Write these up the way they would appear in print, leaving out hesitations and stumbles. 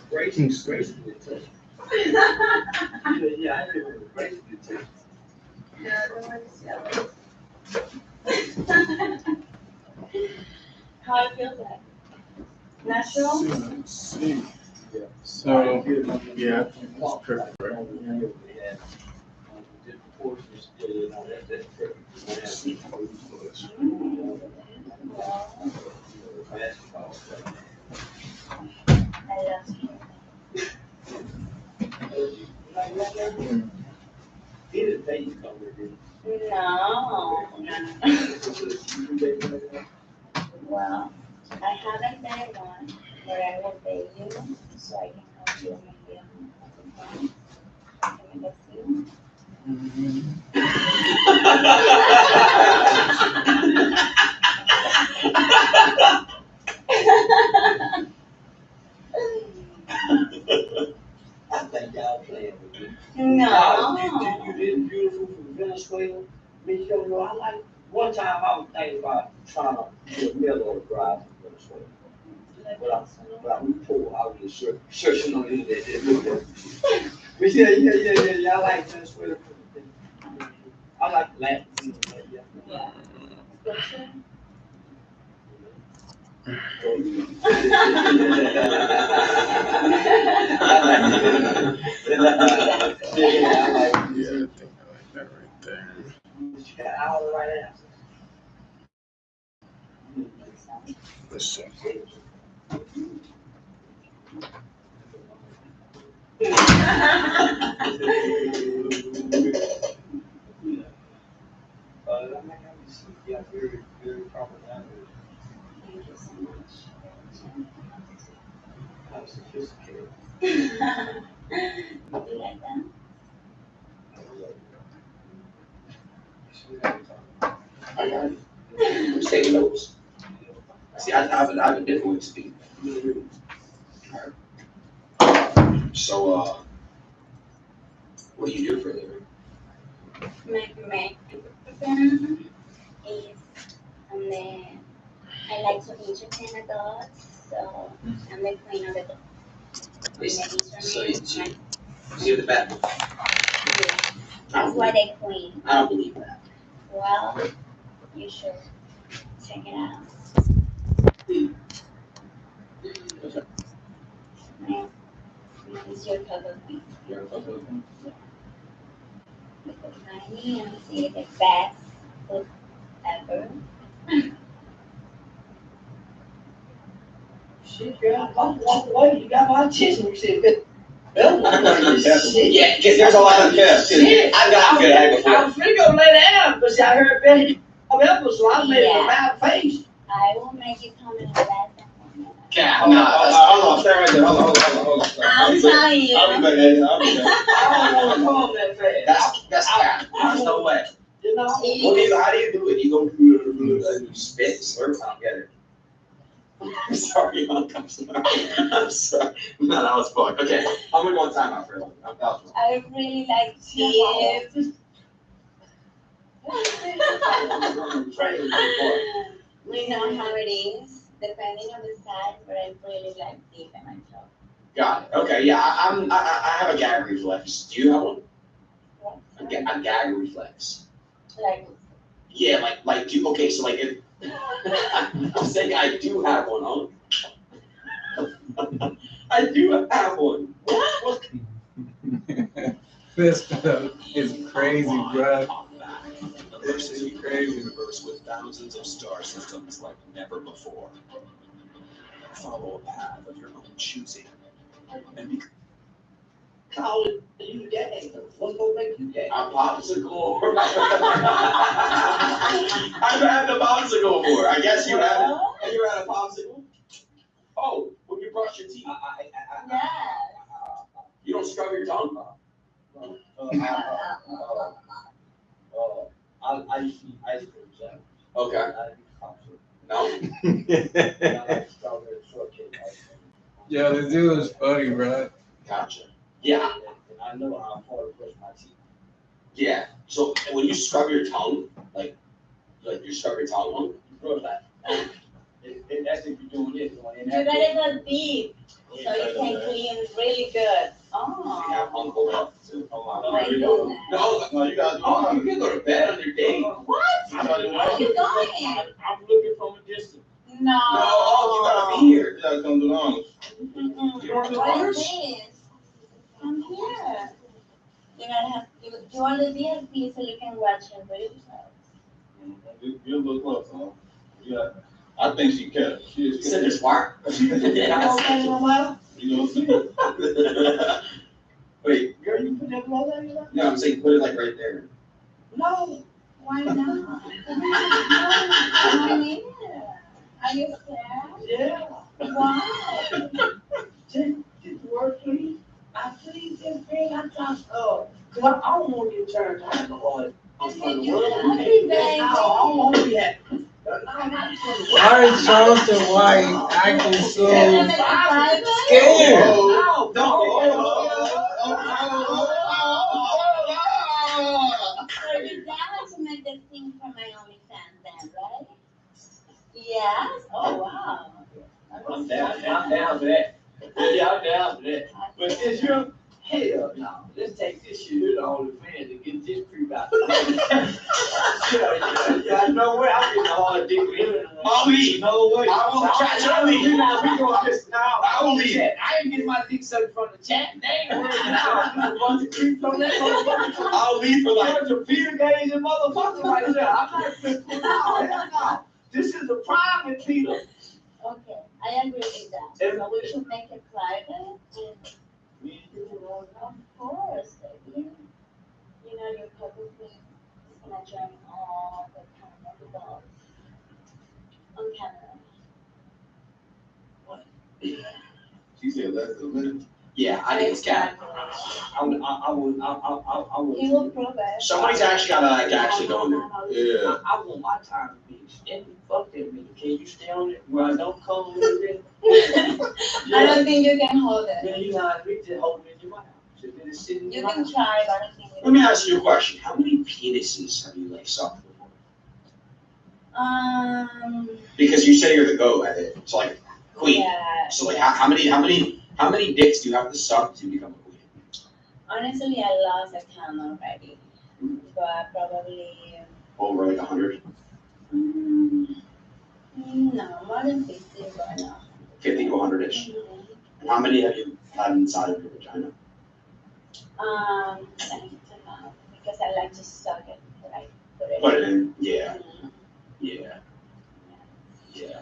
Grace would touch. Yeah, I remember Grace would touch. Yeah, the one is yellow. How it feels like? Natural? See. So, yeah, I think that's perfect, right? I love you. No. Well, I haven't done one, but I will pay you so I can help you maybe on can make a film. I think y'all playing with me. No. You did beautiful from Venezuela. Miss Yo-Yo, I like, one time I was thinking about trying to do a middle drive from Venezuela. But I'm poor, I was just searching on the internet. But yeah, I like Venezuela. I like Latin, yeah. Yeah. Scripture? Yeah, I think I like that right there. You got all the right answers. Let's see. Yeah, very, very proper language. Thank you so much. How sophisticated. Do you like that? I got it. I'm taking notes. See, I've been going to speak. So, what do you do for a living? My profession is I like to entertain adults, so I'm the queen of the dog. So you're the bad. That's why they queen. I don't believe that. Well, you should check it out. Okay. It's your cover queen. You're a fucking queen. Because Tiny and see the best food ever. Shit, girl, walk away, you got my attention, you said, shit. Yeah, because there's a lot of Shit. I've got good at I before. was really gonna lay down, but see, I heard Betty, so I made a bad face. I will make you come in the bathroom. Okay, hold on, stay right there. Hold on. I'll tell you. I'll be back. I'll be back. I don't wanna come that fast. That's bad. There's no way. You know? How do you do it? You go you spit, slurp. I don't get it. I'm sorry, Unc. I'm sorry. No, that was fun. Okay, I'm gonna go on timeout for a little bit. I really like chips. We know how it is, depending on the size, but I really like deep in myself. Got it. Okay, yeah, I have a gag reflex. Do you have one? A gag reflex. Like, Yeah, like do okay, so like if I'm saying I do have one, huh? I do have one. What? This stuff is crazy, bro. Immersing the universe with thousands of star systems like never before. Follow a path of your own choosing. And be Call it you gay. What's gonna make you gay? A popsicle. I've had a popsicle before. I guess you had it. Have you had a popsicle? Oh, when you brush your teeth. yeah. You don't scrub your tongue? I used to eat ice cream sandwich. Okay. I eat popsicle. No? And I like strawberry shortcake ice cream. Yo, this dude is funny, bro. Gotcha. Yeah. And I know how hard to brush my teeth. Yeah. So when you scrub your tongue, like you scrub your tongue, You brush that. That's if you're doing this one. You gotta go deep, so you can clean really good. We have Oh, uncle up too. my goodness. No, No, you gotta do oh, you can go to bed on your date. What? You gotta do Where are you going? I'm looking from a distance. No. No, oh, you gotta be here. You gotta come do the honors. Mm-mm. You want the What honors? is this? I'm here. You're gonna have, you want the VIP so you can watch your videos. You're a little close, huh? Yeah. I think she kept. You said they're smart. Yeah. You know what I'm saying? Wait, Girl, you put that blow there? no, I'm saying put it like right there. No. Why not? No, I need it. Are you scared? Yeah. Why? Just work, please. I please just bring our time. Oh, cause I don't want to get turned down. Okay, you happy, baby. I don't want to be happy. Why is Charleston White acting so You're gonna make a private? scared? No, So you down to make this thing for my OnlyFans then, right? Yes? Oh, wow. I'm down for that. Yeah, I'm down for that. But this year, hell no. Let's take this shit here to OnlyFans and get this creep out. Yeah, no way. I'm getting all the dick in the room. I'll leave. No way. I will try to leave. We gonna just now. I will leave. I ain't getting my dick sucked from the chat. They ain't working out. There's a bunch of creeps on that motherfucker. I'll leave for like. Bunch of Peter Gaze and motherfuckers right there. I'm not gonna put out. Hell no. This is a private Peter. Okay, I agree with that. So we should make it private and of course, baby. You know, your couple is gonna join all the kind of adults on camera. She said less than a minute. Yeah, I think it's cat. I would. He will prove it. Somebody's actually gotta like actually go in there. Yeah. I want my time to be extended. Fuck that nigga. Can you stay on it where I don't come with it? I don't think you can hold it. Then you not be just holding it in your mouth. So then it's sitting in You your can mouth. try, but I don't think Let me ask you a question. How many penises have you like sucked before? Because you say you're the goat at it. So like queen. Yeah. So like how many dicks do you have to suck to become a queen? Honestly, I lost a count already, but probably Over like 100? no, more than 50, but no. 50 to 100-ish. And how many have you had inside of your vagina? I need to know, because I like to suck it, but I put it Put it in. Yeah. Mhm. Yeah. Yeah.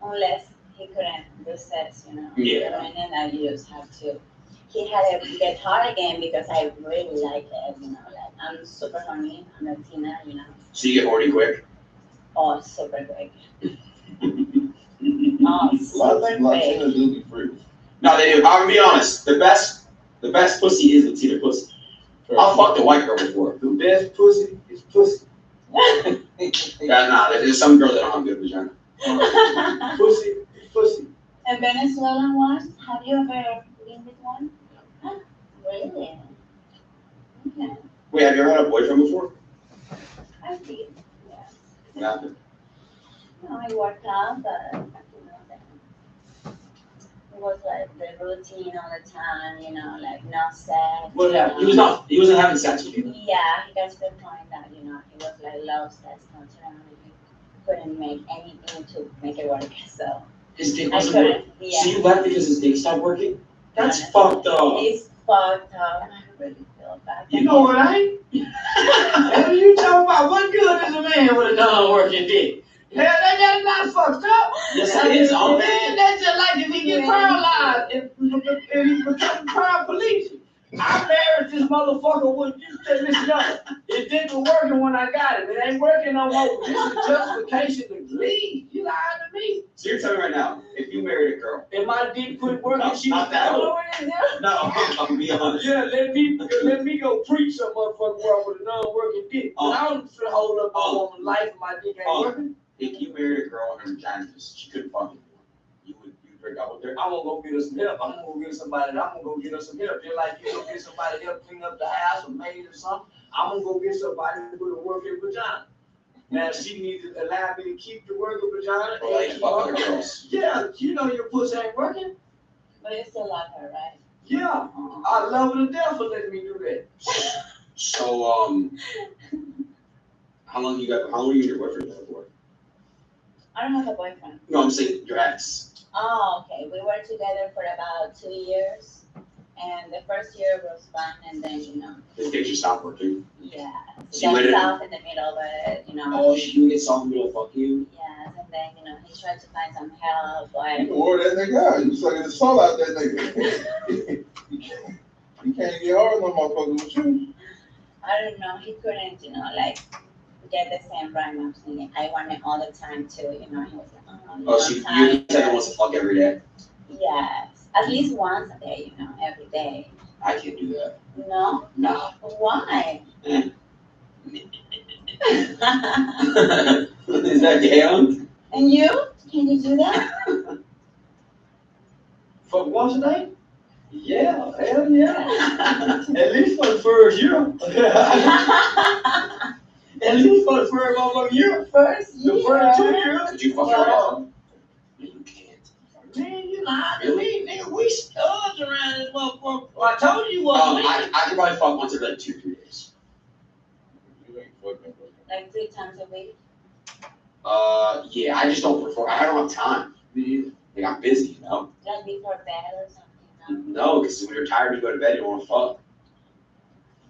Unless he couldn't do sex, you know. Yeah. And then I just have to. He had to get hard again because I really like it, you know. Like I'm super horny, I'm a teen, you know. So you get horny quick? Oh, super quick. Oh, super quick. Latinas do be free. No, they do. I'm gonna be honest. The best pussy is Latina pussy. I'll fuck the white girl before. The best pussy is pussy. There's some girls that don't have good vagina. Pussy is pussy. A Venezuelan one? Have you ever been with one? Huh? Really? Okay. Wait, have you ever had a boyfriend before? I did, yes. What happened? No, I worked out, but you know, then it was like the routine all the time, you know, like no sex. What happened? He wasn't having sex with you. Yeah, he got to the point that, you know, he was like low sex content and he couldn't make anything to make it work, so His dick I wasn't working. couldn't, yeah. So you left because his dick stopped working? That's fucked up. It's fucked up, I really feel bad. You know what I ain't? What are you talking about? What good is a man with a non-working dick? Hell, that's not fucked up. Yes, it is. Oh, Man, that's just like if he get paralyzed, if he becomes paraplegic. I married this motherfucker with you said, listen up. It didn't working when I got it. It ain't working no more. This is justification to leave. You lying to me. So you're telling me right now, if you married a girl, If my dick quit working, No, she not was that going one. in there. no, I'm gonna be honest. Yeah, let me go preach some motherfucking world with a non-working dick. Oh. I don't hold up my woman's life and my dick ain't Oh. working. If you married a girl and her vagina just she couldn't fuck anymore, you would break up with her? I'm gonna go get her some help. I'm gonna go get somebody. I'm gonna go get her some help. Just like you go get somebody to help clean up the house or maid or something. I'm gonna go get somebody with a working vagina. Now she needs to allow me to keep the working vagina. Or like and fuck other keep- girls. Yeah, you know your pussy ain't working. But you still love her, right? Yeah, I love her to death for letting me do that. So, how long you and your boyfriend together for? I don't have a boyfriend. No, I'm saying your ex. Oh, okay. We were together for about 2 years. And the first year was fun, and then, The picture stopped working. yeah. So He you got waited- south in the middle, but, Oh, she get soft middle, fuck you. yes, and then, he tried to find some help, You but can wore that nigga out. You sucking the soul out that nigga. You can't get hard no motherfucker with you. I don't know, he couldn't, like, get the same rhyme of singing. I want it all the time, too, he was like, Oh, so I'm you tired. wants to fuck every day. Yes, at least once a day, every day. I can't do that. No? Nah. Why? Is that gay on? And you? Can you do that? Fuck once a day? Yeah, hell yeah. At least for the first year. At least for the first motherfucking year. First The year. first 2 years. Could you fuck her Well, up? No, you can't. Man, you lied to me, nigga. We studs around this motherfucker. Well, I told you what. I could probably fuck once every like 2-3 days. You ain't fucking. like 3 times a week. Yeah, I just don't prefer. I don't have time. Like I'm busy, Like before bed or something. No, because when you're tired, you go to bed. You don't want to fuck.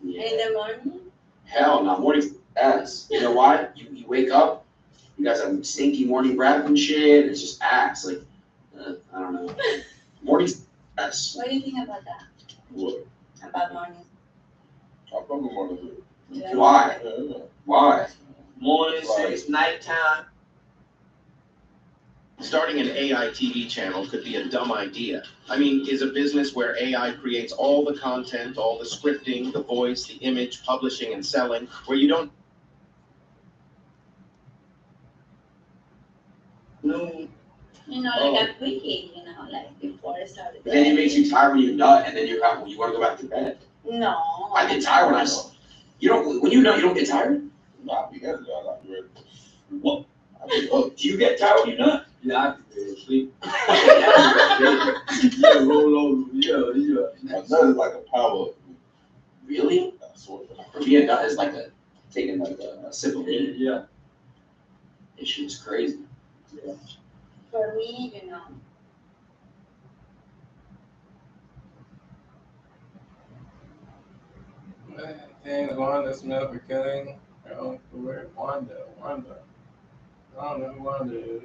No? Yeah. In the morning? Hell no, morning's ass. You know why? You wake up, you guys have stinky morning breath and shit. It's just ass. Like, I don't know. Morning's ass. What do you think about that? What? About morning? I fucking want to do. Yeah. Why? Yeah. Why? Morning, it's nighttime. Starting an AI TV channel could be a dumb idea. I mean, is a business where AI creates all the content, all the scripting, the voice, the image, publishing and selling, where you don't. No. Like a quickie, like before it started. But then it makes you tired when you nut, and then you want to go back to bed. No. I get tired when you don't. When you nut, you don't get tired. Nah, we got it. I be ready. What? Do you get tired when you nut? Yeah, I can sleep. Yeah, roll over. Yeah. My nut is like a power. Really? I swear. For me, a nut is like taking like a sip of weed. Yeah. This shit is crazy. For me, James Wanda Smith for killing her own career. Wanda. I don't know who Wanda is.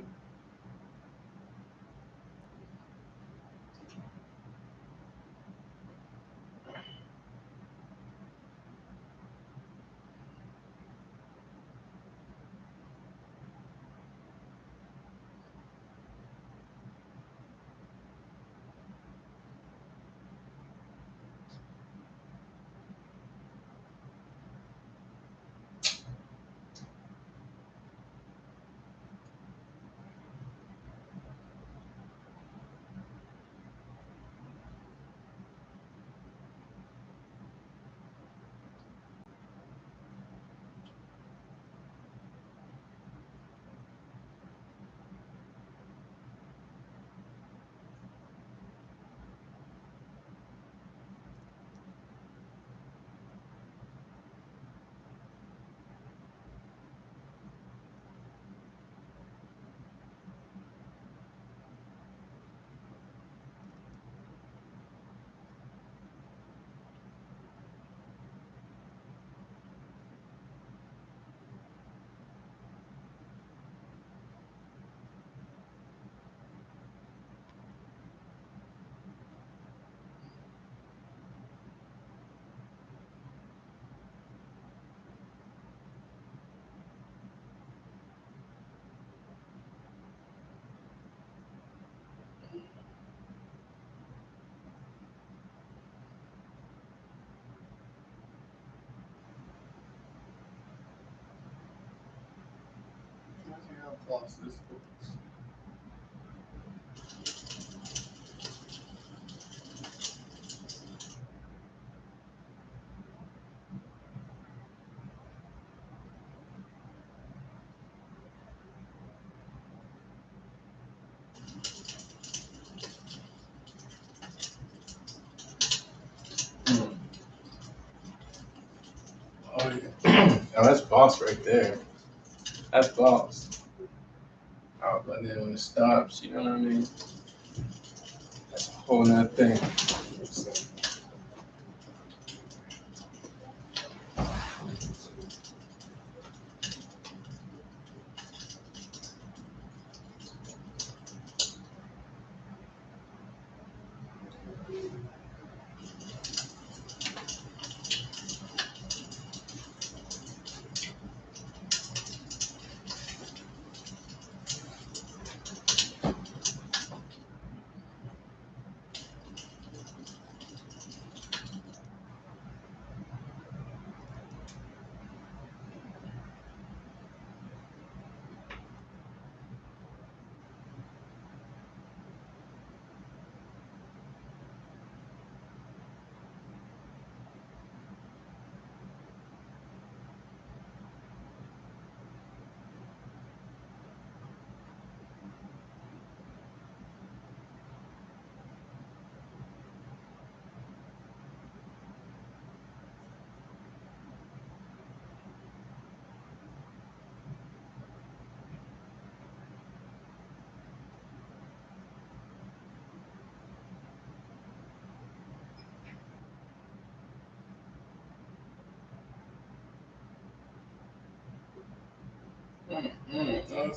Let's see how close this goes. Oh, that's boss right there. That's boss. Oh, but then when it stops, you know what I mean? That's a whole nother thing.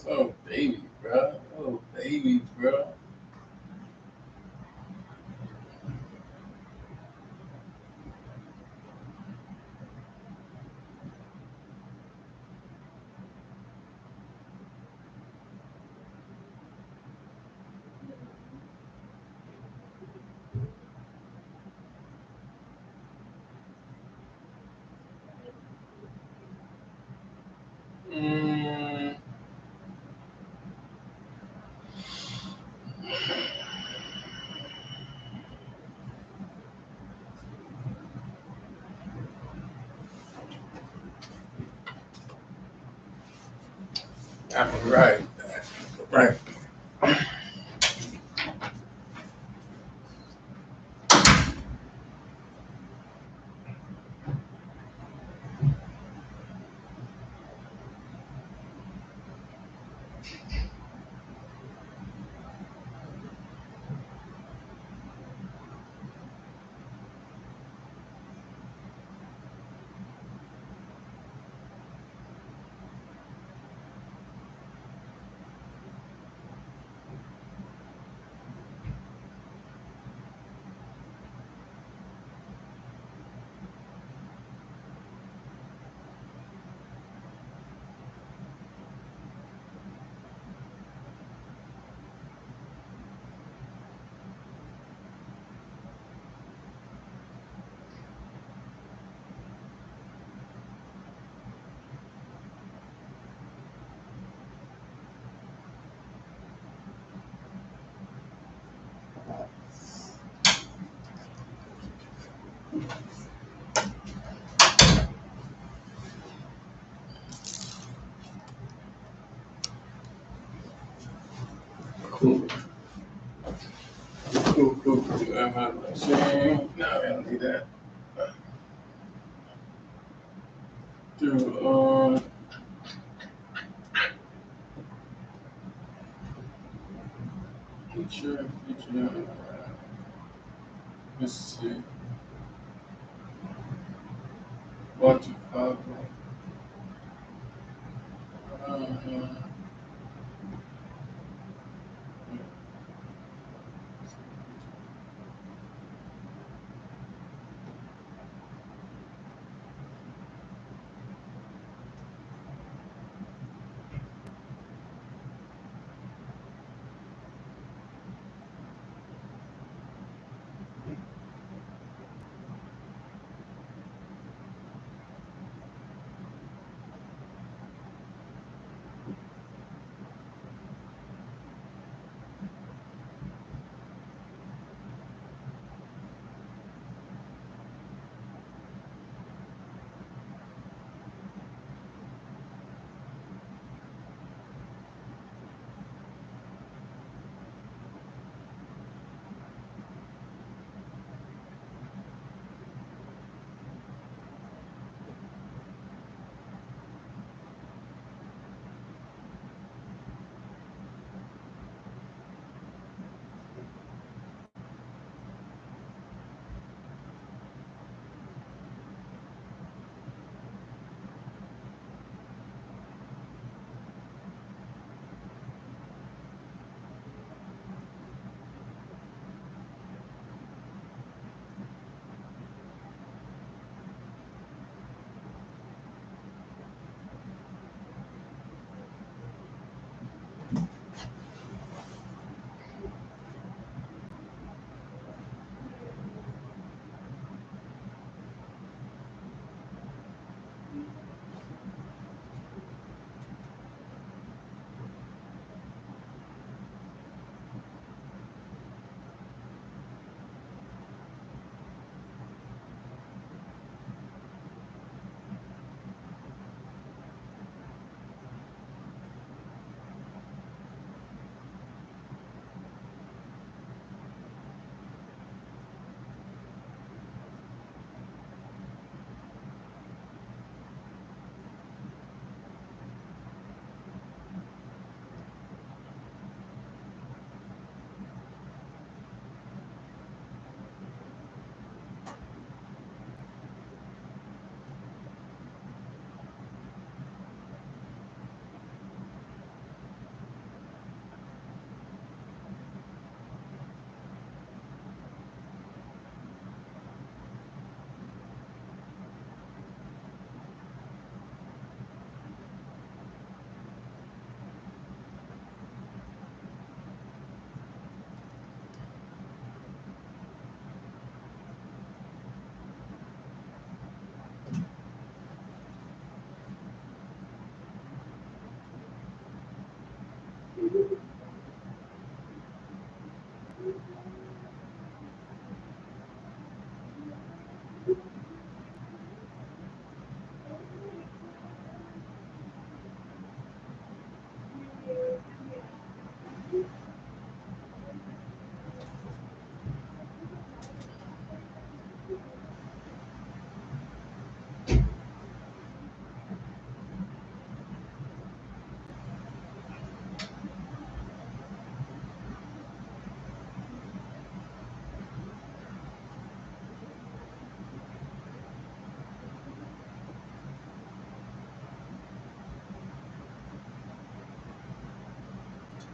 Oh, baby, bro. Oh, baby, bro. Mm. Right. Right. Cool. Cool, cool, cool. No, I don't need that. Do, feature. Let's see. What to follow. Uh,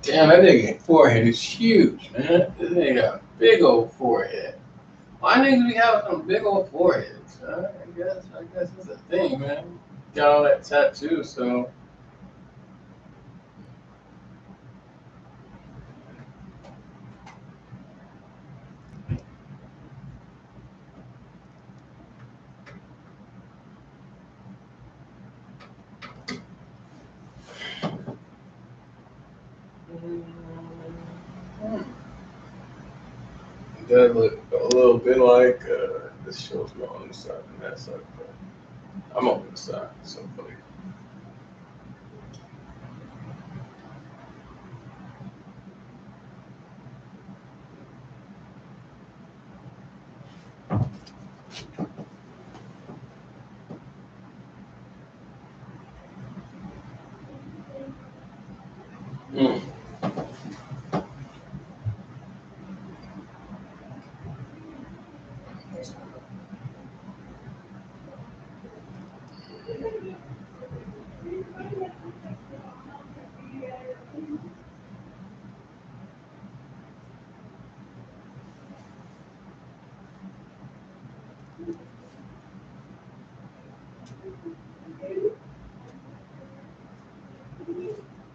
Damn, that nigga forehead is huge, man. This nigga got a big old forehead. Why niggas be having some big old foreheads? Huh? I guess it's a thing, man. Got all that tattoo, so. It does look a little bit like this show's more on the side than that side, but I'm on the side, so funny. Mm.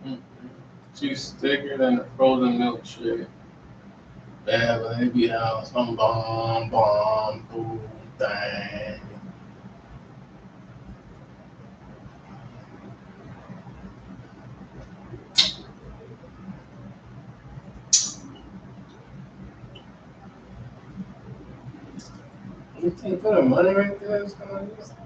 Mm. Juice thicker than a frozen milkshake. Yeah, but they be out some bomb, boom, thing. You can't put a money right there. It's gonna do something.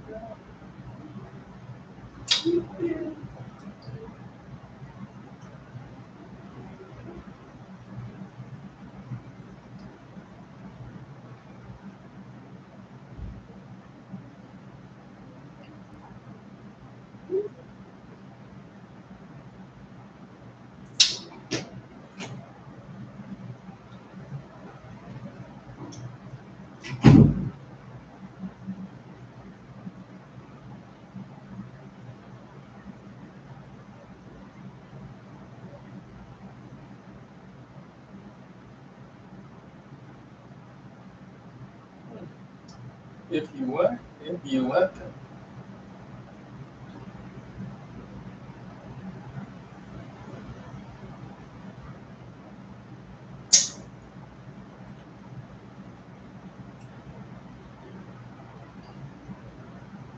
If you what? If you what?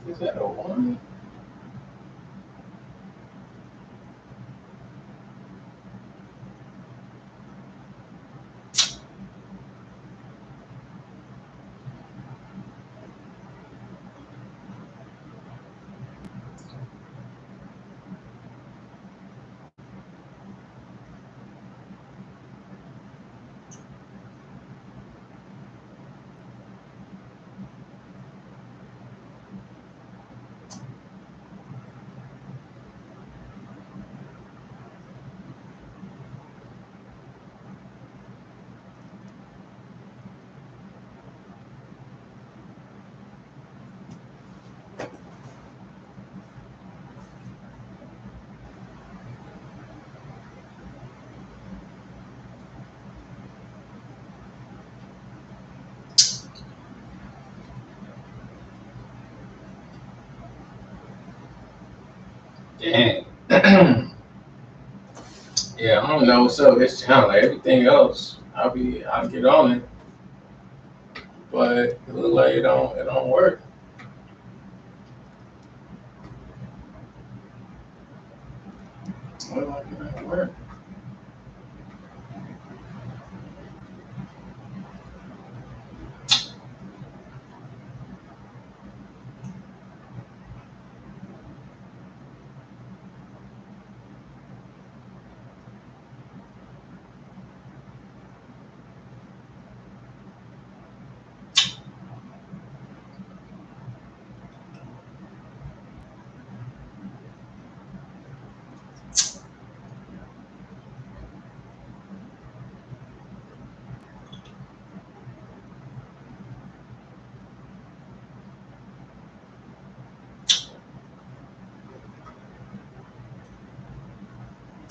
Is that a one? Dang. Yeah, I don't know what's up with this channel. Like everything else, I'll get on it, but it look like it don't work. It look like it don't work.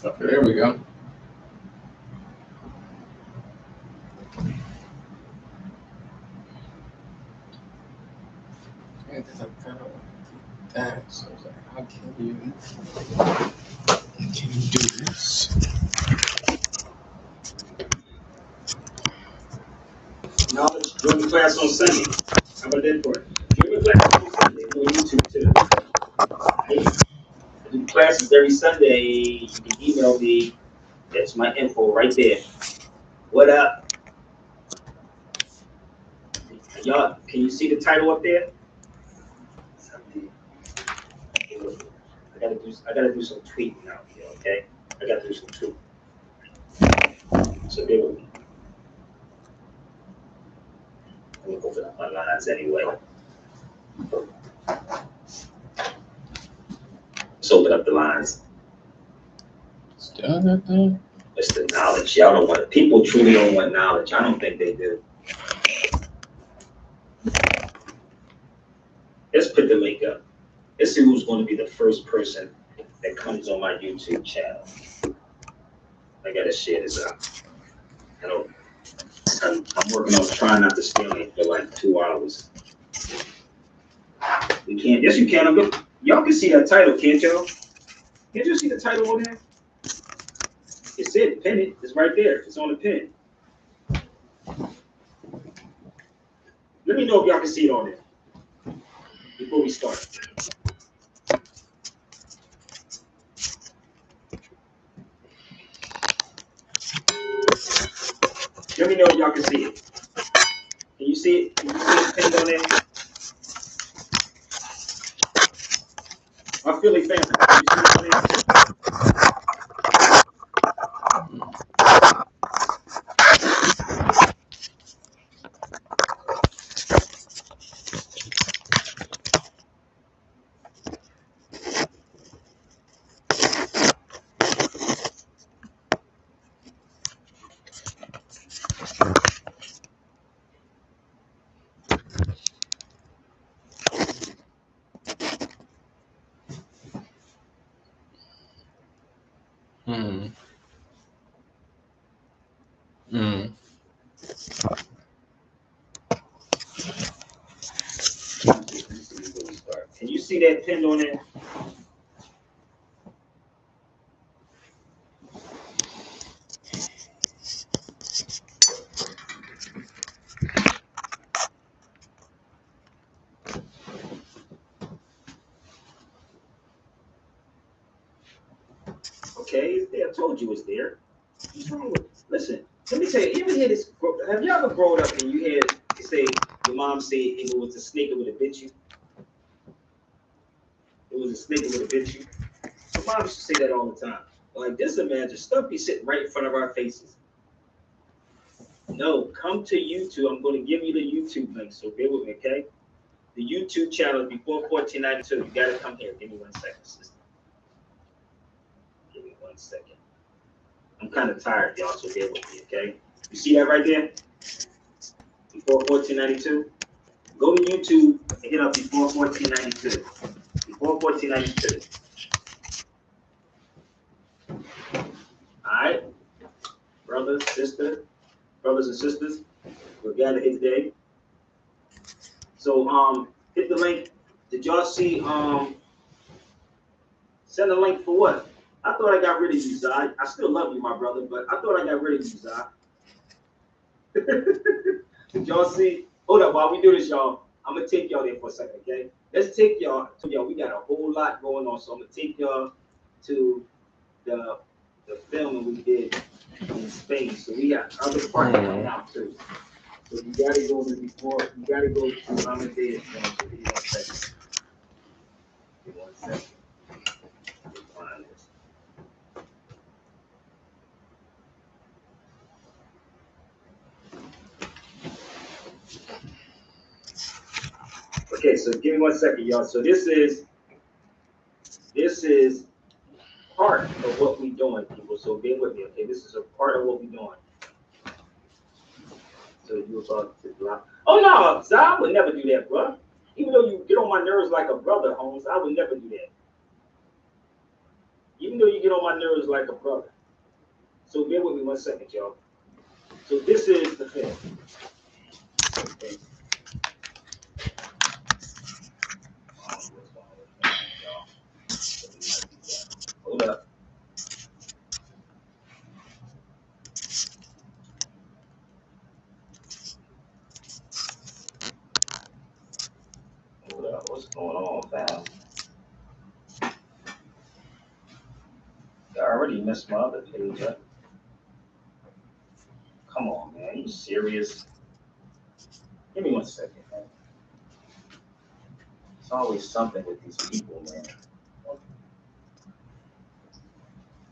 Okay, there we go. because I'm kind of that. So I was like, how can you do this? Knowledge, join the class on Sunday. How about that for it? Join the class on Sunday on YouTube too. Right? I do classes every Sunday. You can email me. That's my info right there. What up? Y'all, can you see the title up there? I gotta do some tweeting out here, okay? I gotta do some tweeting. So bear with me. Let me open up my lines anyway. Let's open up the lines. Still got that? It's the knowledge. Y'all don't want, people truly don't want knowledge. I don't think they do. Let's put the link up. Let's see who's going to be the first person that comes on my YouTube channel. I gotta share this out. I know I'm working on trying not to stay on it for like 2 hours. We can't. Yes, you can. I'm good. Y'all can see that title, can't y'all? Can't you see the title on there? It's it. Pin it. It's right there. It's on the pin. Let me know if y'all can see it on there before we start. Let me know if y'all can see it. Can you see it? Can you see it pinned on there? My Philly family. Can you see it on there? Can you see that pinned on there? Okay, it's there. I told you it's there. What's wrong with it? Listen, let me tell you, you ever hear this? Have you ever grown up and you heard you say, your mom said if it was a snake, it would have bit you? It was a snake, it would have bit you. So mom used to say that all the time. Like, this imagine stuff be sitting right in front of our faces. No, come to YouTube. I'm going to give you the YouTube link, so bear with me, okay? The YouTube channel before 1492. You got to come here. Give me 1 second, sister. Give me 1 second. I'm kind of tired, y'all, so bear with me, okay? You see that right there? Before 1492? Go to YouTube and hit up before 1492. Before 1492. All right? Brothers and sisters, we're gathered here today. So, hit the link. Did y'all see, send a link for what? I thought I got rid of you, Zai. I still love you, my brother, but I thought I got rid of you, Zai. Did y'all see? Hold up, while we do this, y'all, I'm gonna take y'all there for a second, okay? Let's take y'all to y'all. We got a whole lot going on, so I'm gonna take y'all to the filming we did in Spain. So we got other parts coming out too. So you gotta go to before. You gotta go to Amadeus film. So give me 1 second. Give me 1 second. Let me find this. Okay, so give me 1 second, y'all. So this is part of what we're doing, people. So bear with me, okay? This is a part of what we're doing. So you about to drop. Oh no, Zai, I would never do that, bro. Even though you get on my nerves like a brother, Holmes, I would never do that. Even though you get on my nerves like a brother. So bear with me 1 second, y'all. So this is the film. Okay. Hold up. Hold up. What's going on, fam? I already messed my other page up. Come on, man. You serious? Give me 1 second, man. It's always something with these people, man.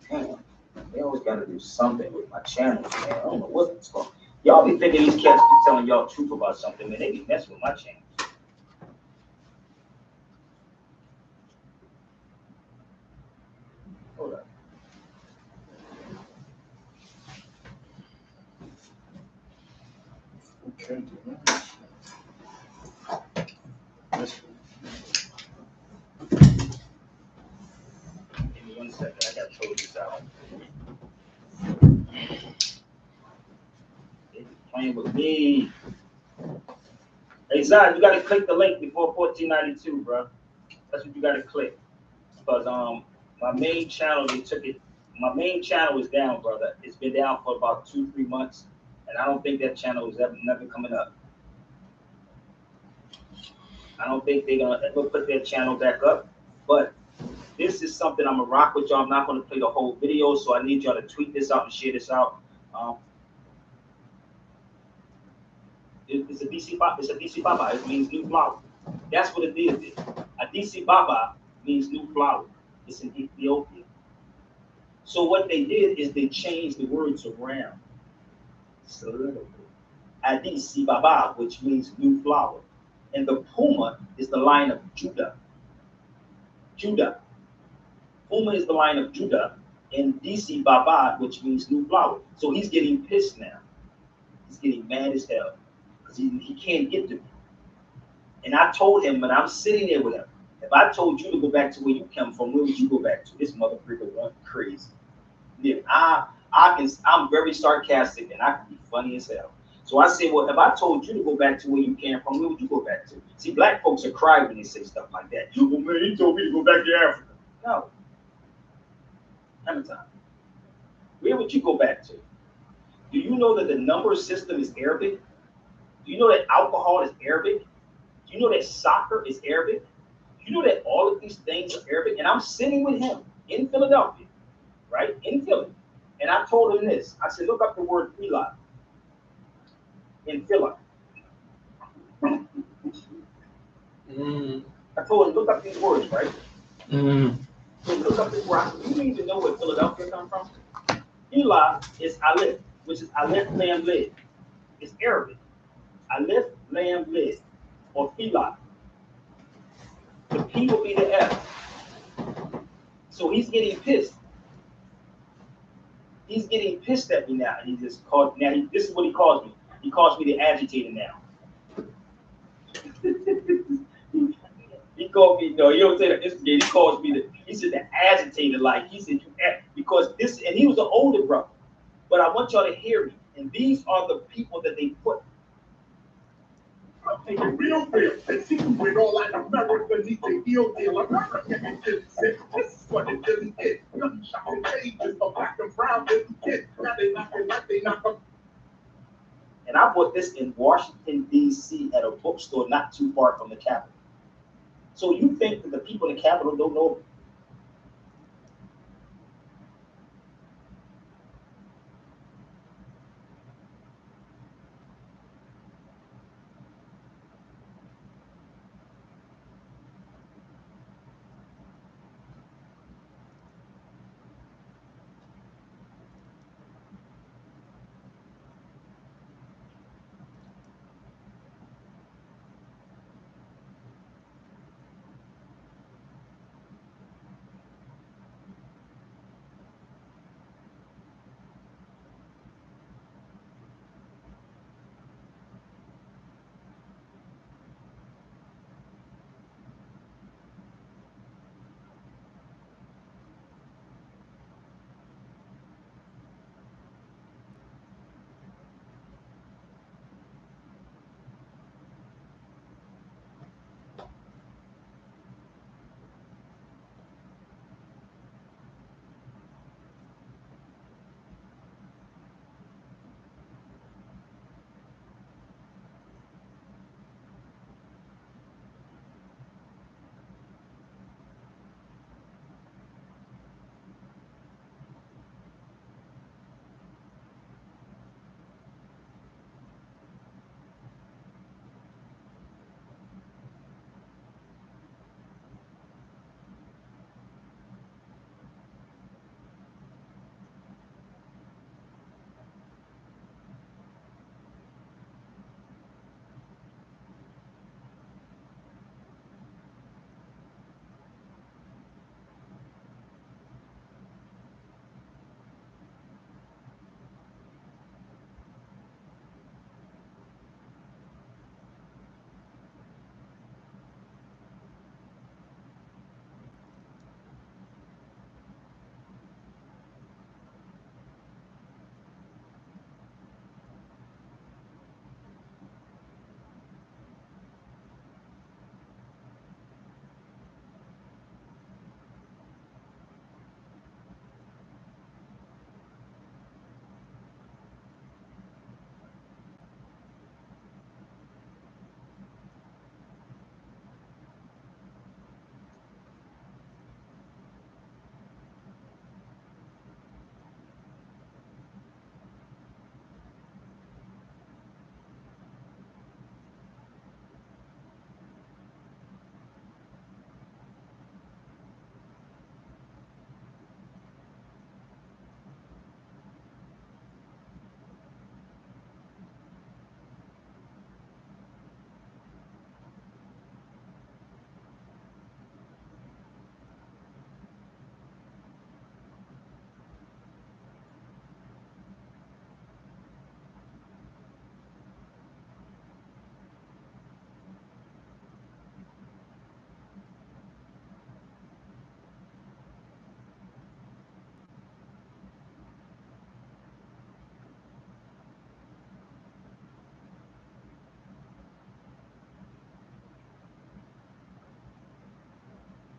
Damn. They always got to do something with my channels, man. I don't know what's going on. Y'all be thinking these cats be telling y'all truth about something, man. They be messing with my channel. Hold up. Okay. Give me 1 second. I got to throw this out. They be playing with me. Hey, Zod, you got to click the link before 1492, bro. That's what you got to click. Because my main channel, they took it. My main channel is down, brother. It's been down for about 2-3 months, and I don't think that channel is never coming up. I don't think they're gonna ever put their channel back up. But this is something I'm gonna rock with y'all. I'm not gonna play the whole video, so I need y'all to tweet this out and share this out. It's a DC Baba. It's a DC Baba. It means new flower. That's what it is. A DC Baba means new flower. It's in Ethiopia. So what they did is they changed the words around. Adisi Baba, which means new flower. And the Puma is the line of Judah. Judah. Puma is the line of Judah. And DC Baba, which means new flower. So he's getting pissed now. He's getting mad as hell. Because he can't get to me. And I told him, when I'm sitting there with him, if I told you to go back to where you come from, where would you go back to? This motherfucker went crazy. Yeah, I'm very sarcastic and I can be funny as hell. So I say, well, if I told you to go back to where you came from, where would you go back to? See, black folks are crying when they say stuff like that. You, well, man, he told me to go back to Africa. No. How many times? Where would you go back to? Do you know that the number system is Arabic? Do you know that alcohol is Arabic? Do you know that soccer is Arabic? Do you know that all of these things are Arabic? And I'm sitting with him in Philadelphia, right? In Philly. And I told him this. I said, look up the word Phila in Philly. I told him, look up these words, right? So look up this word. I said, you need to know where Philadelphia comes from? Phila is Aleph, which is Aleph Lam Lid. It's Arabic. Aleph Lam Lid, or Phila. The P will be the F. So he's getting pissed. He's getting pissed at me now. He just called now. This is what he calls me. He calls me the agitator now. He called me. No, you don't say that. He calls me the. He said the agitator. Like he said, because this, and he was an older brother. But I want y'all to hear me. And these are the people that they put. Take it real. And see you with all like America needs a deal. America this is what it really is. Nothing shocking pages of black and brown little kids. Now they knocking like they knock them. And I bought this in Washington, D.C. at a bookstore not too far from the Capitol. So you think that the people in the Capitol don't know?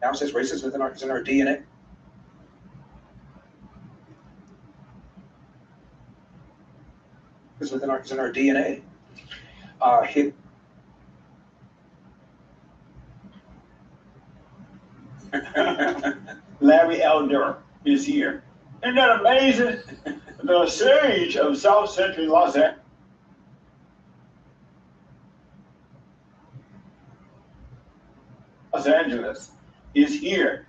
Now it says racism is in our DNA. It's in our DNA. Larry Elder is here. Isn't that amazing? The sage of South Central Los Angeles is here.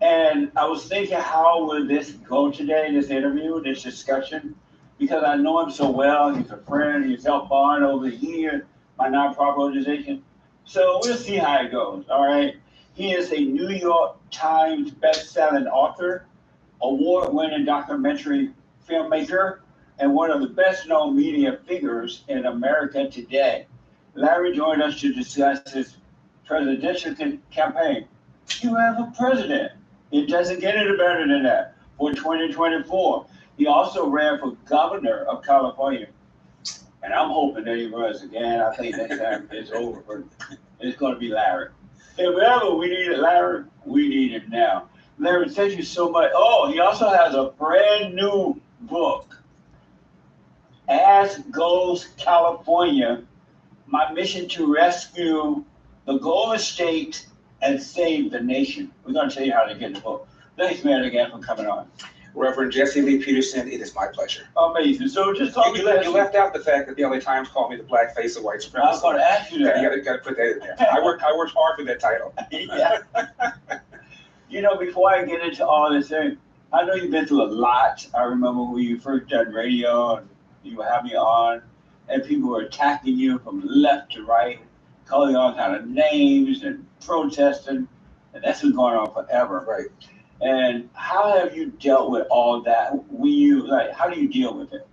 And I was thinking, how will this go today, this interview, this discussion? Because I know him so well. He's a friend. He's helped Bond over here, my nonprofit organization. So we'll see how it goes, all right? He is a New York Times best-selling author, award-winning documentary filmmaker, and one of the best-known media figures in America today. Larry joined us to discuss his presidential campaign. You have a president. It doesn't get any better than that for 2024. He also ran for governor of California. And I'm hoping that he runs again. I think next time it's over, but it's going to be Larry. If ever we needed Larry, we need it now. Larry, thank you so much. Oh, he also has a brand new book, As Goes California, My Mission to Rescue the Golden State and Save the Nation. We're going to tell you how to get the book. Thanks, man, again for coming on. Reverend Jesse Lee Peterson, it is my pleasure. Amazing. So just talk you left out the fact that the LA Times called me the black face of white supremacy. I was going to ask you that. You got to put that in there. I worked hard for that title. Yeah. You know, before I get into all this thing, I know you've been through a lot. I remember when you first done radio and you were having me on, and people were attacking you from left to right, calling all kind of names and protesting, and that's been going on forever. Right. And how have you dealt with all that? How do you deal with it?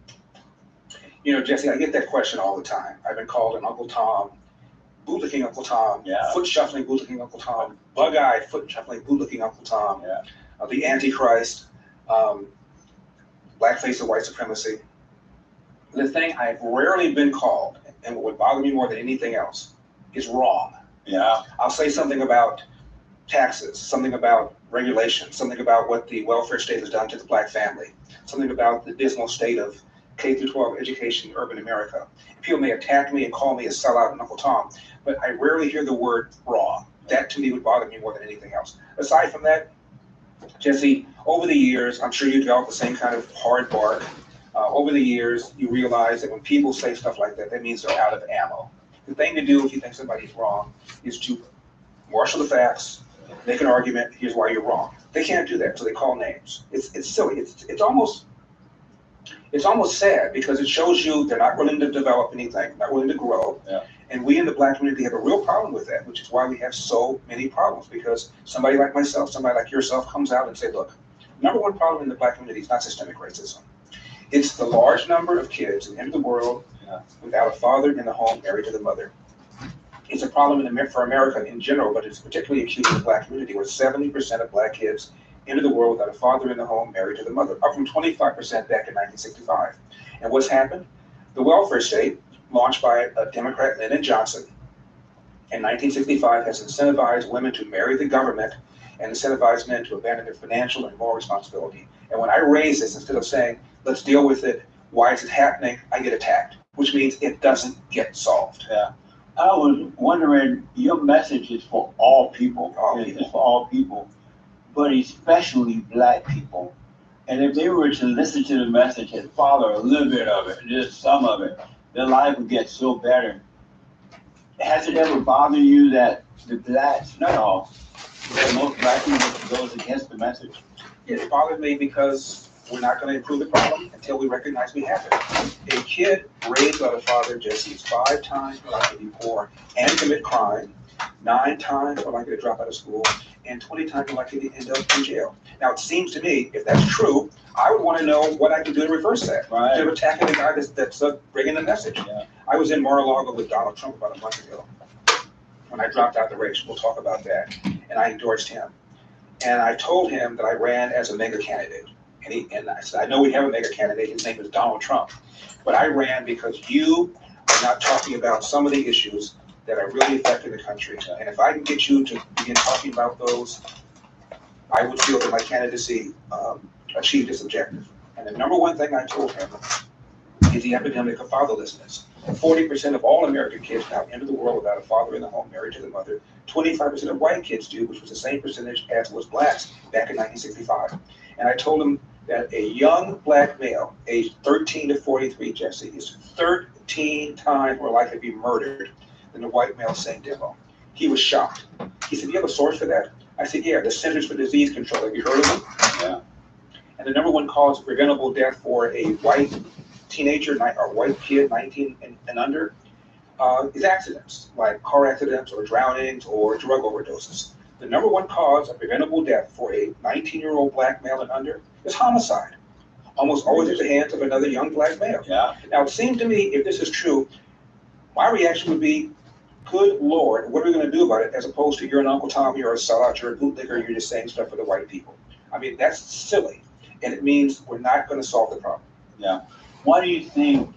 You know, Jesse, I get that question all the time. I've been called an Uncle Tom, bootlicking Uncle Tom, foot shuffling, bootlicking Uncle Tom, bug-eyed, foot shuffling, bootlicking Uncle Tom, the Antichrist, blackface of white supremacy. The thing I've rarely been called, and what would bother me more than anything else, is wrong. Yeah. I'll say something about taxes, something about regulation, something about what the welfare state has done to the black family, something about the dismal state of K-12 education in urban America. People may attack me and call me a sellout and Uncle Tom, but I rarely hear the word wrong. That to me would bother me more than anything else. Aside from that, Jesse, over the years, I'm sure you developed the same kind of hard bark. Over the years, you realize that when people say stuff like that, that means they're out of ammo. The thing to do if you think somebody's wrong is to marshal the facts, make an argument, here's why you're wrong. They can't do that, so they call names. It's silly. It's almost sad because it shows you they're not willing to develop anything, not willing to grow. Yeah. And we in the black community have a real problem with that, which is why we have so many problems, because somebody like myself, somebody like yourself comes out and say, look, number one problem in the black community is not systemic racism. It's the large number of kids in the world without a father in the home married to the mother. It's a problem for America in general, but it's particularly acute in the black community, where 70% of black kids enter the world without a father in the home married to the mother, up from 25% back in 1965. And what's happened? The welfare state, launched by Democrat Lyndon Johnson in 1965, has incentivized women to marry the government and incentivized men to abandon their financial and moral responsibility. And when I raise this, instead of saying, let's deal with it, why is it happening, I get attacked, which means it doesn't get solved. Yeah. I was wondering, your message is for all people. It's for all people, but especially black people. And if they were to listen to the message and follow a little bit of it, just some of it, their life would get so better. Has it ever bothered you that the blacks, not all, but most black people goes against the message? It bothered me because we're not going to improve the problem until we recognize we have it. A kid raised by the father, Jesse, is 5 times more likely to be poor and commit crime, 9 times more likely to drop out of school, and 20 times more likely to end up in jail. Now, it seems to me, if that's true, I would want to know what I can do to reverse that. Right. Instead of attacking the guy that's bringing the message. Yeah. I was in Mar-a-Lago with Donald Trump about a month ago when I dropped out the race. We'll talk about that. And I endorsed him. And I told him that I ran as a mega candidate. And I said, I know we have a mega candidate. His name is Donald Trump. But I ran because you are not talking about some of the issues that are really affecting the country. And if I can get you to begin talking about those, I would feel that my candidacy achieved its objective. And the number one thing I told him is the epidemic of fatherlessness. 40% of all American kids now enter the world without a father in the home, married to the mother. 25% of white kids do, which was the same percentage as was blacks back in 1965. And I told him that a young black male, aged 13 to 43, Jesse, is 13 times more likely to be murdered than a white male same demo. He was shocked. He said, "You have a source for that?" I said, "Yeah, the Centers for Disease Control. Have you heard of them?" Yeah. And the number one cause of preventable death for a white teenager or white kid, 19 and under, is accidents, like car accidents or drownings or drug overdoses. The number one cause of preventable death for a 19-year-old black male and under is homicide, almost always at the hands of another young black male. Yeah. Now, it seems to me, if this is true, my reaction would be, good Lord, what are we going to do about it, as opposed to you're an Uncle Tom, you're a sellout, you're a bootlegger, you're just saying stuff for the white people. I mean, that's silly, and it means we're not going to solve the problem. Yeah. Why do you think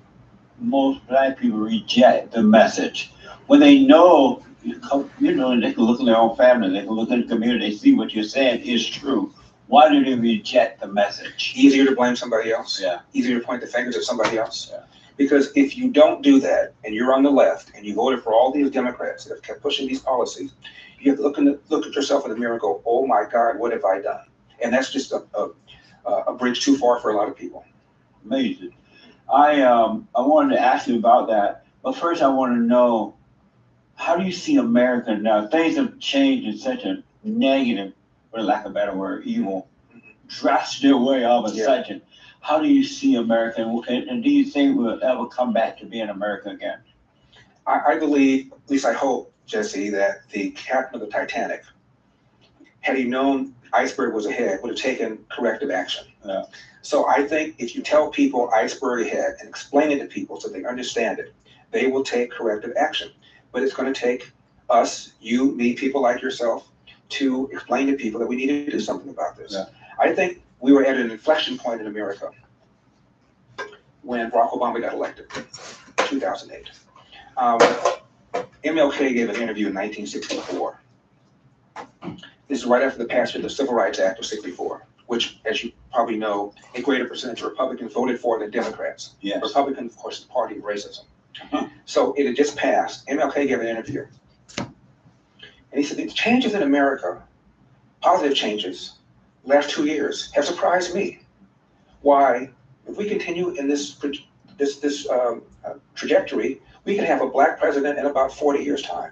most black people reject the message when they know, they can look in their own family, they can look in the community, they see what you're saying is true? Why do they reject the message? Easier to blame somebody else. Yeah. Easier to point the fingers at somebody else. Yeah. Because if you don't do that, and you're on the left, and you voted for all these Democrats that have kept pushing these policies, you have to look at yourself in the mirror and go, "Oh my God, what have I done?" And that's just a bridge too far for a lot of people. Amazing. I wanted to ask you about that, but first I want to know, how do you see America now? Things have changed in such a negative, for lack of a better word, evil, drastic way all of a sudden. How do you see America, and do you think we'll ever come back to being America again? I believe, at least I hope, Jesse, that the captain of the Titanic, had he known iceberg was ahead, would have taken corrective action. Yeah. So I think if you tell people iceberg ahead and explain it to people so they understand it, they will take corrective action. But it's going to take us, you, me, people like yourself, to explain to people that we need to do something about this. Yeah. I think we were at an inflection point in America when Barack Obama got elected, 2008. MLK gave an interview in 1964. This is right after the passage of the Civil Rights Act of 64, which, as you probably know, a greater percentage of Republicans voted for than Democrats. Yes. Republicans, of course, is the party of racism. So it had just passed. MLK gave an interview. And he said, the changes in America, positive changes, last 2 years, have surprised me. Why, if we continue in this trajectory, we could have a black president in about 40 years' time.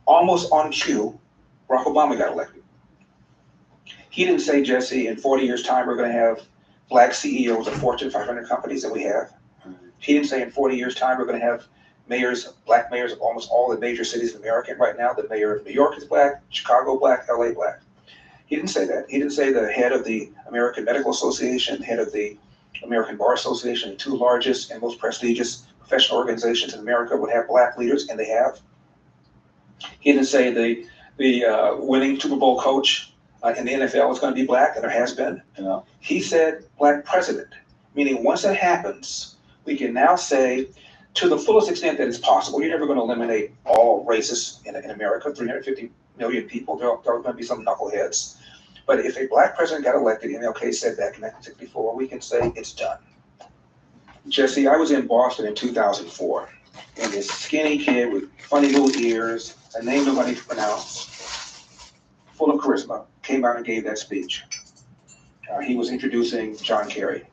Almost on cue, Barack Obama got elected. He didn't say, Jesse, in 40 years' time, we're going to have black CEOs of Fortune 500 companies that we have. He didn't say in 40 years' time, we're going to have black mayors of almost all the major cities in America. And right now, the mayor of New York is black, Chicago black, LA black. He didn't say that. He didn't say the head of the American Medical Association, head of the American Bar Association, the two largest and most prestigious professional organizations in America would have black leaders, and they have. He didn't say the winning Super Bowl coach in the NFL is going to be black, and there has been. Yeah. He said black president, meaning once that happens, we can now say, to the fullest extent that it's possible, you're never going to eliminate all races in America, 350 million people, there are going to be some knuckleheads. But if a black president got elected, MLK said back in 1964, we can say it's done. Jesse, I was in Boston in 2004, and this skinny kid with funny little ears, a name nobody can pronounce, full of charisma, came out and gave that speech. He was introducing John Kerry,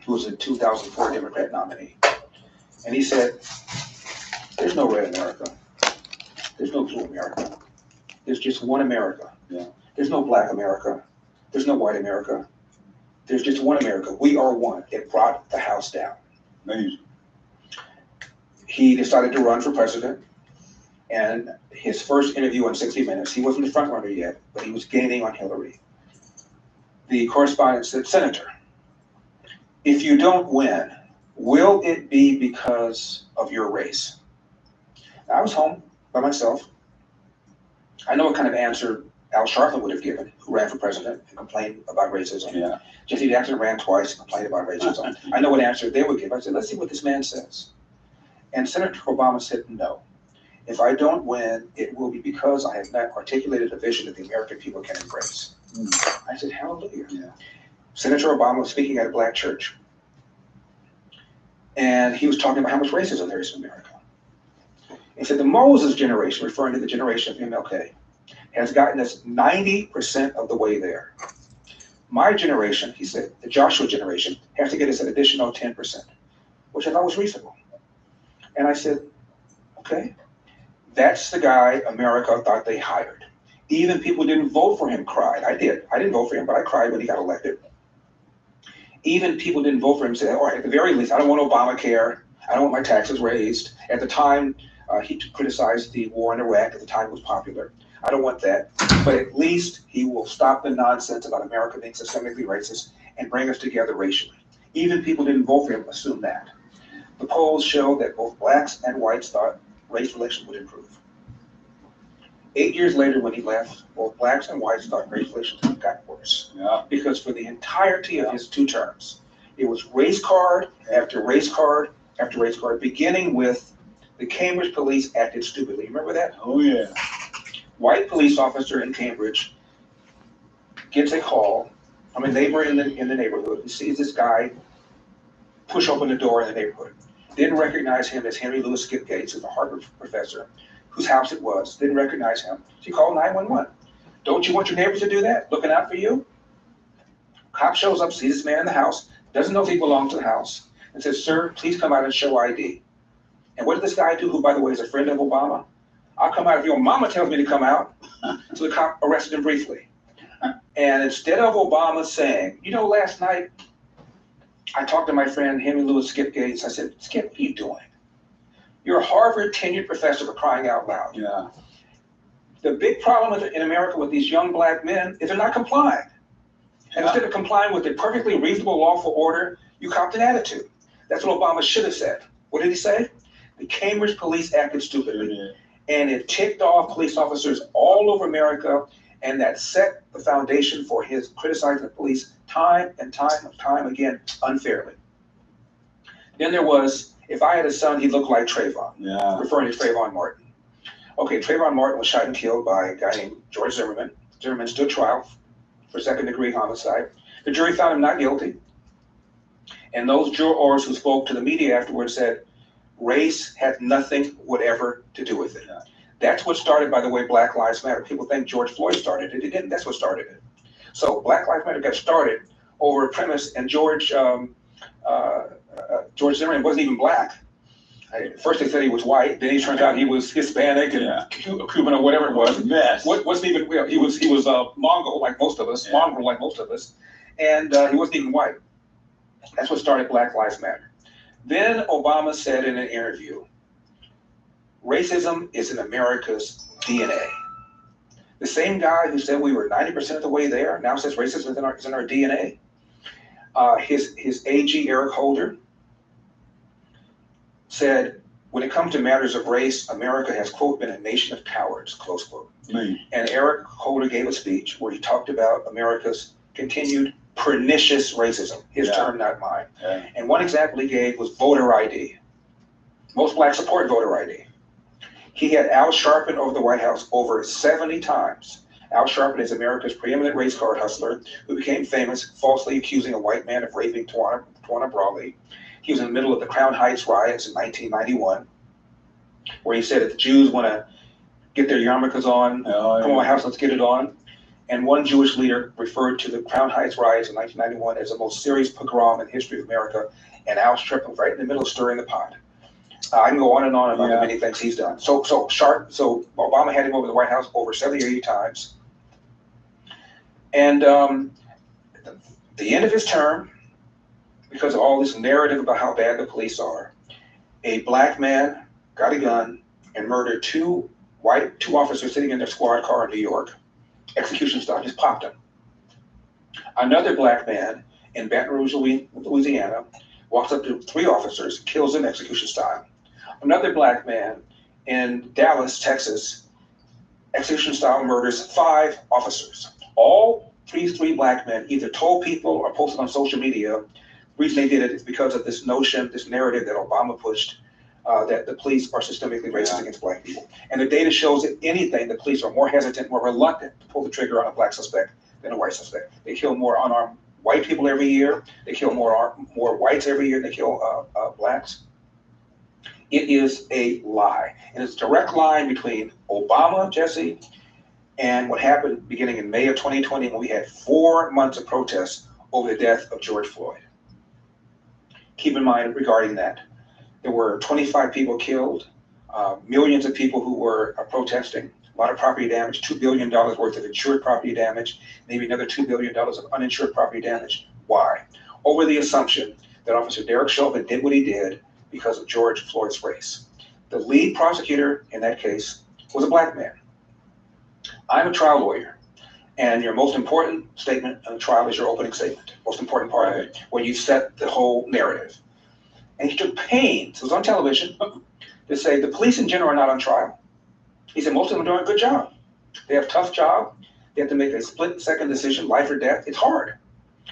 who was a 2004 Democrat nominee. And he said, there's no red America. There's no blue America. There's just one America. Yeah. There's no black America. There's no white America. There's just one America. We are one. It brought the house down. Amazing. He decided to run for president. And his first interview on 60 Minutes, he wasn't the front runner yet, but he was gaining on Hillary. The correspondent said, Senator, if you don't win, will it be because of your race? I was home by myself. I know what kind of answer Al Sharpton would have given, who ran for president and complained about racism. Yeah. Jesse Jackson ran twice and complained about racism. I know what answer they would give. I said, let's see what this man says. And Senator Obama said no. If I don't win, it will be because I have not articulated a vision that the American people can embrace. I said, hallelujah. Yeah. Senator Obama was speaking at a black church. And he was talking about how much racism there is in America. He said the Moses generation, referring to the generation of MLK, has gotten us 90% of the way there. My generation, he said, the Joshua generation, has to get us an additional 10%, which I thought was reasonable. And I said, okay, that's the guy America thought they hired. Even people who didn't vote for him cried. I did. I didn't vote for him, but I cried when he got elected. Even people who didn't vote for him said, all right, at the very least, I don't want Obamacare. I don't want my taxes raised. At the time, he criticized the war in Iraq. At the time, it was popular. I don't want that. But at least he will stop the nonsense about America being systemically racist and bring us together racially. Even people who didn't vote for him assumed that. The polls show that both blacks and whites thought race relations would improve. 8 years later, when he left, both blacks and whites thought race relations got worse. Yeah. Because for the entirety of his 2 terms, it was race card after race card after race card, beginning with the Cambridge police acted stupidly. Remember that? Oh, yeah. White police officer in Cambridge gets a call from a neighbor in the neighborhood who sees this guy push open the door in the neighborhood. Didn't recognize him as Henry Louis Skipgates, who's a Harvard professor, whose house it was. Didn't recognize him. She called 911. Don't you want your neighbors to do that? Looking out for you? Cop shows up, sees this man in the house, doesn't know if he belonged to the house, and says, sir, please come out and show ID. And what did this guy do, who, by the way, is a friend of Obama? I'll come out if your mama tells me to come out. So the cop arrested him briefly. And instead of Obama saying, you know, last night, I talked to my friend Henry Louis Skipgates. I said, Skip, what are you doing? You're a Harvard tenured professor for crying out loud. Yeah. The big problem in America with these young black men is they're not complying. And instead of complying with a perfectly reasonable lawful order, you copped an attitude. That's what Obama should have said. What did he say? The Cambridge police acted stupidly. And it ticked off police officers all over America, and that set the foundation for his criticizing the police time and time again unfairly. Then there was, if I had a son, he'd look like Trayvon, referring to Trayvon Martin. Okay, Trayvon Martin was shot and killed by a guy named George Zimmerman. Zimmerman stood trial for second-degree homicide. The jury found him not guilty. And those jurors who spoke to the media afterwards said, race had nothing whatever to do with it. That's what started, by the way, Black Lives Matter. People think George Floyd started it. It didn't. That's what started it. So Black Lives Matter got started over a premise, and George Zimmerman wasn't even black. First they said he was white, then he turned out he was Hispanic and Cuban or whatever it was. Yes. Wasn't even, he was Mongol like most of us, mongrel like most of us, and he wasn't even white. That's what started Black Lives Matter. Then Obama said in an interview, racism is in America's DNA. The same guy who said we were 90% of the way there now says racism is in our DNA. His AG, Eric Holder, said, when it comes to matters of race, America has, quote, been a nation of cowards, close quote. And Eric Holder gave a speech where he talked about America's continued pernicious racism, his term, not mine. And one example he gave was voter ID. Most blacks support voter ID. He had Al Sharpton over the White House over 70 times. Al Sharpton is America's preeminent race card hustler who became famous falsely accusing a white man of raping Tawana Brawley. He was in the middle of the Crown Heights riots in 1991, where he said, if the Jews want to get their yarmulkes on, come on my house, let's get it on. And one Jewish leader referred to the Crown Heights riots in 1991 as the most serious pogrom in the history of America, and Al Sharpton was right in the middle of stirring the pot. I can go on and on about the many things he's done. So Obama had him over the White House over 70 or 80 times. And the end of his term, because of all this narrative about how bad the police are, a black man got a gun and murdered two officers sitting in their squad car in New York. Execution style, just popped him. Another black man in Baton Rouge, Louisiana, walks up to 3 officers, kills them execution style. Another black man in Dallas, Texas, execution style murders 5 officers. All three black men either told people or posted on social media. The reason they did it is because of this notion, this narrative that Obama pushed that the police are systemically racist against black people. And the data shows that anything, the police are more hesitant, more reluctant to pull the trigger on a black suspect than a white suspect. They kill more unarmed white people every year. They kill more whites every year than they kill blacks. It is a lie. And it's a direct line between Obama, Jesse, and what happened beginning in May of 2020 when we had 4 months of protests over the death of George Floyd. Keep in mind regarding that, there were 25 people killed, millions of people who were protesting, a lot of property damage, $2 billion worth of insured property damage, maybe another $2 billion of uninsured property damage. Why? Over the assumption that Officer Derek Chauvin did what he did because of George Floyd's race. The lead prosecutor in that case was a black man. I'm a trial lawyer, and your most important statement on the trial is your opening statement, most important part of it, where you set the whole narrative. And he took pains, it was on television, to say the police in general are not on trial. He said most of them are doing a good job. They have a tough job. They have to make a split-second decision, life or death. It's hard.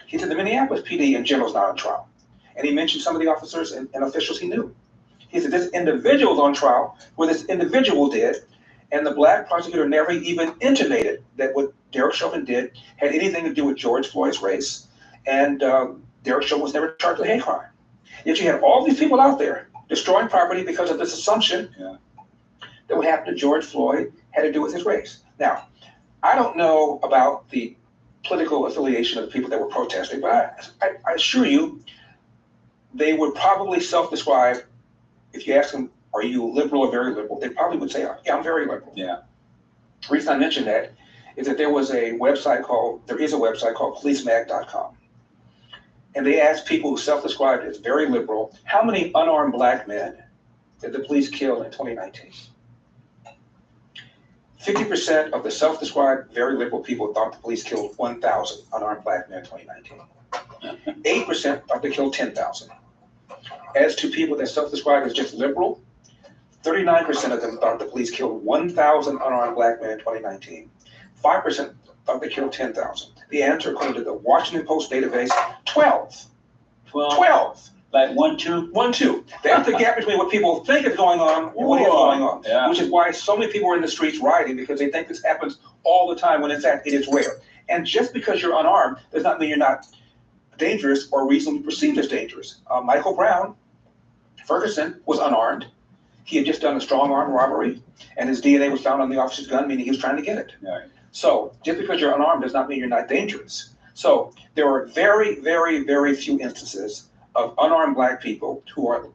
He said the Minneapolis PD in general is not on trial. And he mentioned some of the officers and officials he knew. He said this individual's on trial where this individual did, and the black prosecutor never even intimated that what Derek Chauvin did had anything to do with George Floyd's race, and Derek Chauvin was never charged with a hate crime. Yet you had all these people out there destroying property because of this assumption that what happened to George Floyd had to do with his race. Now, I don't know about the political affiliation of the people that were protesting, but I assure you, they would probably self-describe, if you ask them, are you liberal or very liberal? They probably would say, yeah, I'm very liberal. Yeah. The reason I mention that is that there is a website called policemag.com. And they asked people who self-described as very liberal, how many unarmed black men did the police kill in 2019? 50% of the self-described very liberal people thought the police killed 1,000 unarmed black men in 2019. 8% thought they killed 10,000. As to people that self-describe as just liberal, 39% of them thought the police killed 1,000 unarmed black men in 2019. 5% thought they killed 10,000. The answer, according to the Washington Post database, 12. 12. Like 1, 2? 1, 2. That's the gap between what people think is going on and what is going on. Yeah. Which is why so many people are in the streets rioting, because they think this happens all the time when in fact it is rare. And just because you're unarmed does not mean you're not dangerous or reasonably perceived as dangerous. Michael Brown Ferguson was unarmed. He had just done a strong arm robbery, and his DNA was found on the officer's gun, meaning he was trying to get it. Right. So just because you're unarmed does not mean you're not dangerous. So there are very, very, very few instances of unarmed black people who are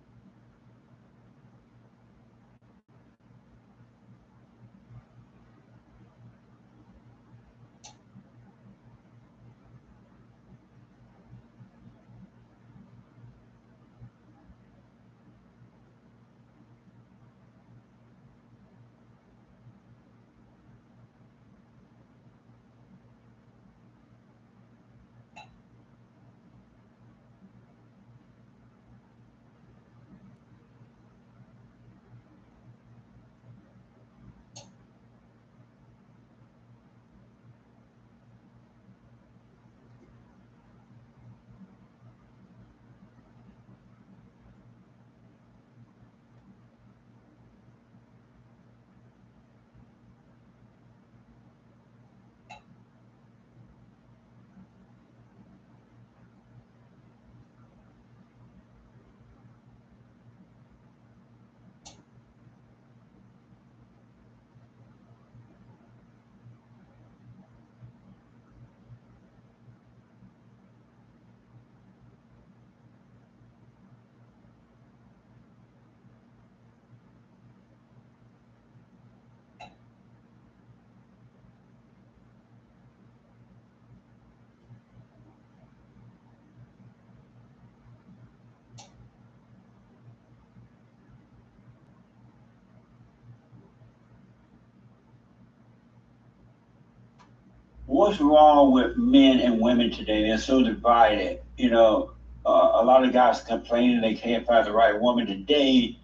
What's wrong with men and women today? They're so divided. You know, a lot of guys complaining they can't find the right woman to date,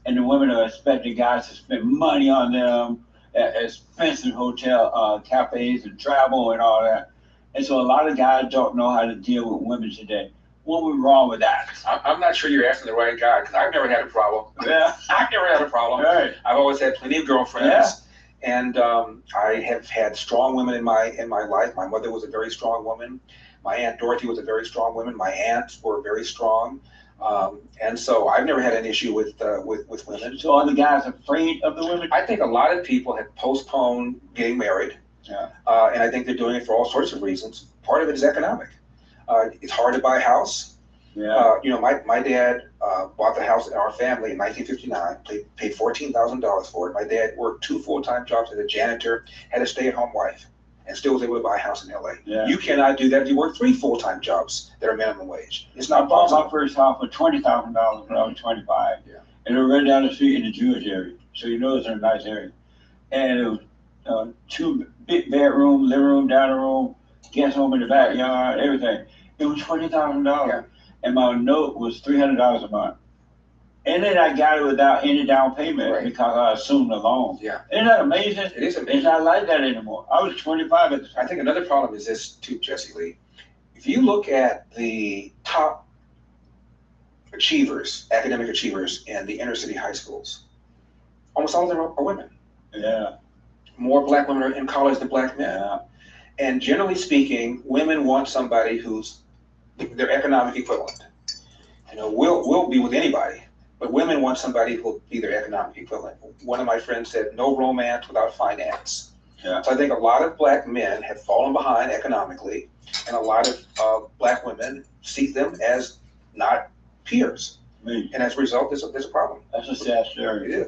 and the women are expecting guys to spend money on them at expensive hotel cafes and travel and all that. And so a lot of guys don't know how to deal with women today. What was wrong with that? I'm not sure you're asking the right guy, because I've never had a problem. Yeah. I've never had a problem. Right. I've always had plenty of girlfriends. And I have had strong women in my life. My mother was a very strong woman. My Aunt Dorothy was a very strong woman. My aunts were very strong. And so I've never had an issue with women. So are the guys afraid of the women? I think a lot of people have postponed getting married. Yeah. And I think they're doing it for all sorts of reasons. Part of it is economic. It's hard to buy a house. Yeah. My dad bought the house in our family in 1959, paid $14,000 for it. My dad worked 2 full-time jobs as a janitor, had a stay-at-home wife, and still was able to buy a house in LA. Yeah. You cannot do that if you work 3 full-time jobs that are minimum wage. It's I not bought my possible. first house for $20,000 when I was 25. Yeah. And it was right down the street in the Jewish area. So you know it's in a nice area. And it was 2 big bedroom, living room, dining room, guest home in the backyard, everything. It was $20,000. Yeah. And my note was $300 a month. And then I got it without any down payment Right. because I assumed the loan. Yeah. Isn't that amazing? It is It's amazing. not like that anymore. I was 25 at the time. I think another problem is this too, Jesse Lee. If you look at the top achievers, academic achievers in the inner city high schools, almost all of them are women. Yeah. More black women are in college than black men. Yeah. And generally speaking, women want somebody who's their economic equivalent. We'll be with anybody, but women want somebody who'll be their economic equivalent. One of my friends said, no romance without finance. Yeah. So I think a lot of black men have fallen behind economically, and a lot of black women see them as not peers. Me. And as a result, there's a problem. That's a sad story. It is.